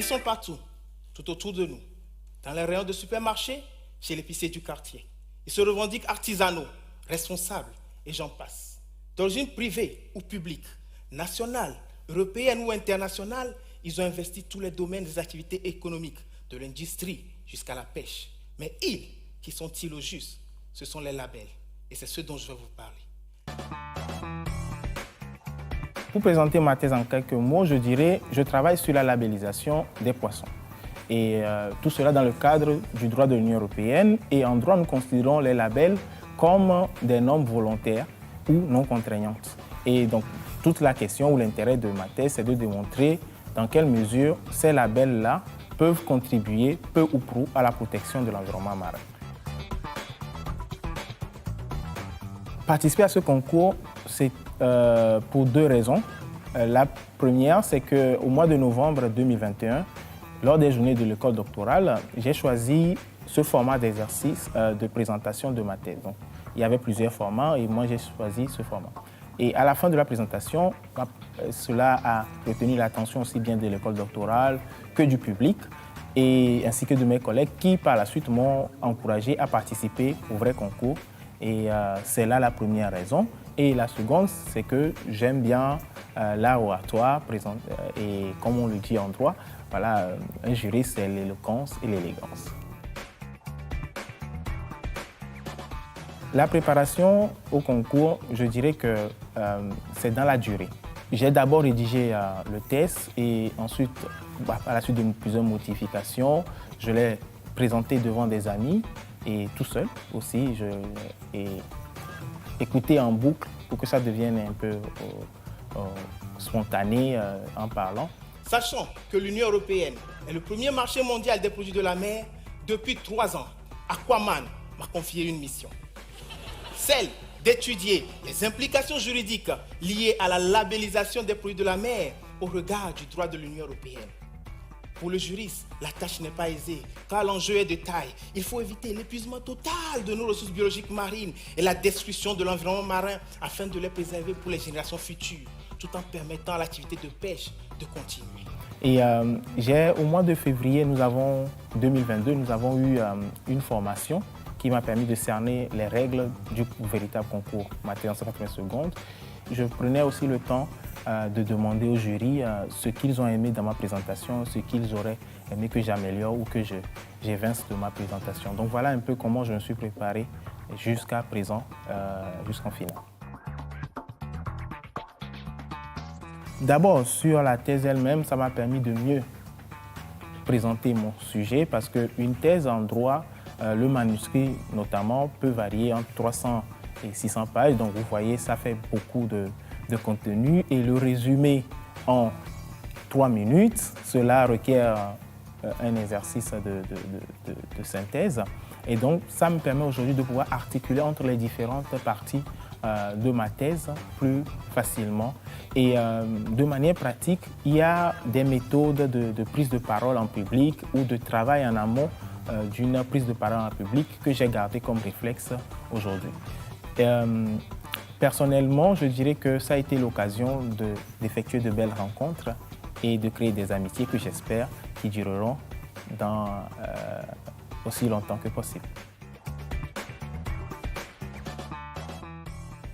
Ils sont partout, tout autour de nous. Dans les rayons de supermarché, chez l'épicier du quartier. Ils se revendiquent artisanaux, responsables, et j'en passe. D'origine privée ou publique, nationale, européenne ou internationale, ils ont investi tous les domaines des activités économiques, de l'industrie jusqu'à la pêche. Mais ils, qui sont-ils au juste? Ce sont les labels. Et c'est ce dont je vais vous parler. Pour présenter ma thèse en quelques mots, je dirais je travaille sur la labellisation des poissons. Et tout cela dans le cadre du droit de l'Union européenne. Et en droit, nous considérons les labels comme des normes volontaires ou non contraignantes. Et donc, toute la question ou l'intérêt de ma thèse, c'est de démontrer dans quelle mesure ces labels-là peuvent contribuer peu ou prou à la protection de l'environnement marin. Participer à ce concours, c'est pour deux raisons. La première, c'est qu'au mois de novembre 2021, lors des journées de l'école doctorale, j'ai choisi ce format d'exercice de présentation de ma thèse. Donc, il y avait plusieurs formats et moi j'ai choisi ce format. Et à la fin de la présentation, cela a retenu l'attention aussi bien de l'école doctorale que du public, et ainsi que de mes collègues qui par la suite m'ont encouragé à participer au vrai concours. Et c'est là la première raison. Et la seconde, c'est que j'aime bien l'art oratoire, et comme on le dit en droit, voilà, un juriste, c'est l'éloquence et l'élégance. La préparation au concours, je dirais que c'est dans la durée. J'ai d'abord rédigé le test et ensuite, à la suite de plusieurs modifications, je l'ai présenté devant des amis et tout seul aussi. Je l'ai écouté en boucle pour que ça devienne un peu spontané en parlant. Sachant que l'Union européenne est le premier marché mondial des produits de la mer, depuis 3 ans, Aquaman m'a confié une mission. Celle d'étudier les implications juridiques liées à la labellisation des produits de la mer au regard du droit de l'Union européenne. Pour le juriste, la tâche n'est pas aisée, car l'enjeu est de taille. Il faut éviter l'épuisement total de nos ressources biologiques marines et la destruction de l'environnement marin afin de les préserver pour les générations futures, tout en permettant à l'activité de pêche de continuer. Et au mois de février 2022, nous avons eu une formation qui m'a permis de cerner les règles du véritable concours matière en 180 secondes. Je prenais aussi le temps de demander au jury ce qu'ils ont aimé dans ma présentation, ce qu'ils auraient aimé que j'améliore ou que j'évince de ma présentation. Donc voilà un peu comment je me suis préparé jusqu'à présent, jusqu'en finale. D'abord, sur la thèse elle-même, ça m'a permis de mieux présenter mon sujet parce qu'une thèse en droit, le manuscrit notamment, peut varier entre 300 et 600 pages. Donc vous voyez, ça fait beaucoup de contenu. Et le résumé en 3 minutes, cela requiert un exercice de synthèse. Et donc ça me permet aujourd'hui de pouvoir articuler entre les différentes parties de ma thèse plus facilement. Et de manière pratique, il y a des méthodes de prise de parole en public ou de travail en amont d'une prise de parole en public que j'ai gardé comme réflexe aujourd'hui. Personnellement, je dirais que ça a été l'occasion d'effectuer de belles rencontres et de créer des amitiés que j'espère qui dureront dans aussi longtemps que possible.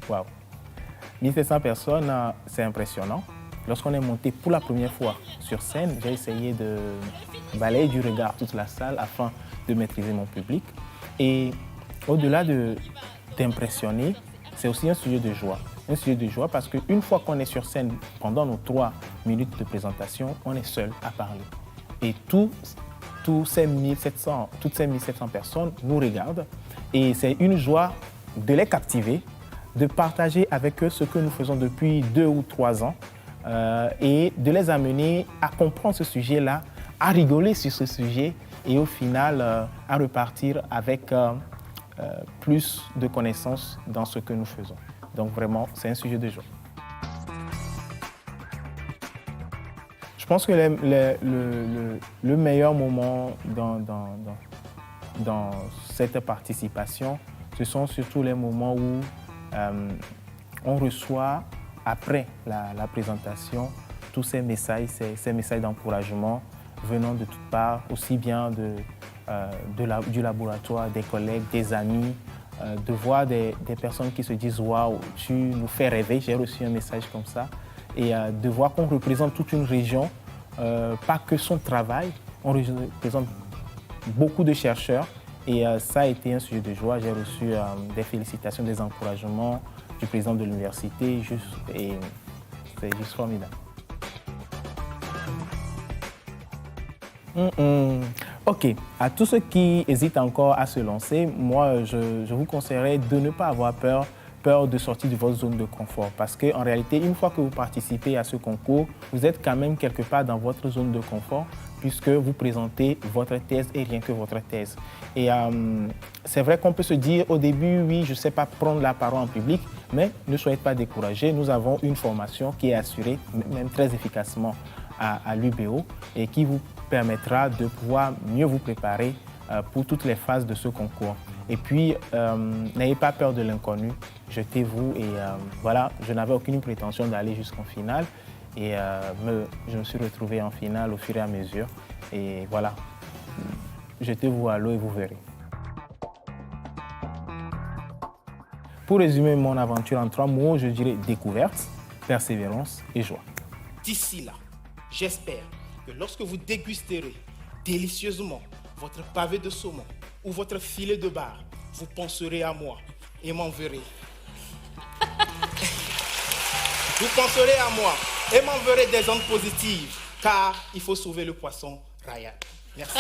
Waouh! 1700 personnes, c'est impressionnant. Lorsqu'on est monté pour la première fois sur scène, j'ai essayé de balayer du regard toute la salle afin de maîtriser mon public. Et au-delà d'impressionner, c'est aussi un sujet de joie. Un sujet de joie parce qu'une fois qu'on est sur scène pendant nos 3 minutes de présentation, on est seul à parler. Et toutes ces 1700 personnes nous regardent. Et c'est une joie de les captiver, de partager avec eux ce que nous faisons depuis 2 ou 3 ans et de les amener à comprendre ce sujet-là, à rigoler sur ce sujet et au final à repartir avec plus de connaissances dans ce que nous faisons. Donc vraiment, c'est un sujet de joie. Je pense que le meilleur moment dans cette participation, ce sont surtout les moments où on reçoit, après la présentation, tous ces messages d'encouragement venant de toutes parts, aussi bien du laboratoire, des collègues, des amis, de voir des personnes qui se disent « Waouh, tu nous fais rêver », j'ai reçu un message comme ça, et de voir qu'on représente toute une région, pas que son travail, on représente beaucoup de chercheurs, et ça a été un sujet de joie. J'ai reçu des félicitations, des encouragements du président de l'université, et c'est juste formidable. Ok, à tous ceux qui hésitent encore à se lancer, moi je vous conseillerais de ne pas avoir peur de sortir de votre zone de confort, parce qu'en réalité, une fois que vous participez à ce concours, vous êtes quand même quelque part dans votre zone de confort, puisque vous présentez votre thèse et rien que votre thèse. Et c'est vrai qu'on peut se dire au début, oui, je ne sais pas prendre la parole en public, mais ne soyez pas découragés, nous avons une formation qui est assurée, même très efficacement, à l'UBO, et qui vous permettra de pouvoir mieux vous préparer pour toutes les phases de ce concours. Et puis, n'ayez pas peur de l'inconnu, jetez-vous, et voilà, je n'avais aucune prétention d'aller jusqu'en finale, et je me suis retrouvé en finale au fur et à mesure, et voilà, jetez-vous à l'eau et vous verrez. Pour résumer mon aventure en 3 mots, je dirais découverte, persévérance et joie. D'ici là, j'espère que lorsque vous dégusterez délicieusement votre pavé de saumon ou votre filet de bar, vous penserez à moi et m'enverrez. Vous penserez à moi et m'enverrez des ondes positives, car il faut sauver le poisson Ryan. Merci.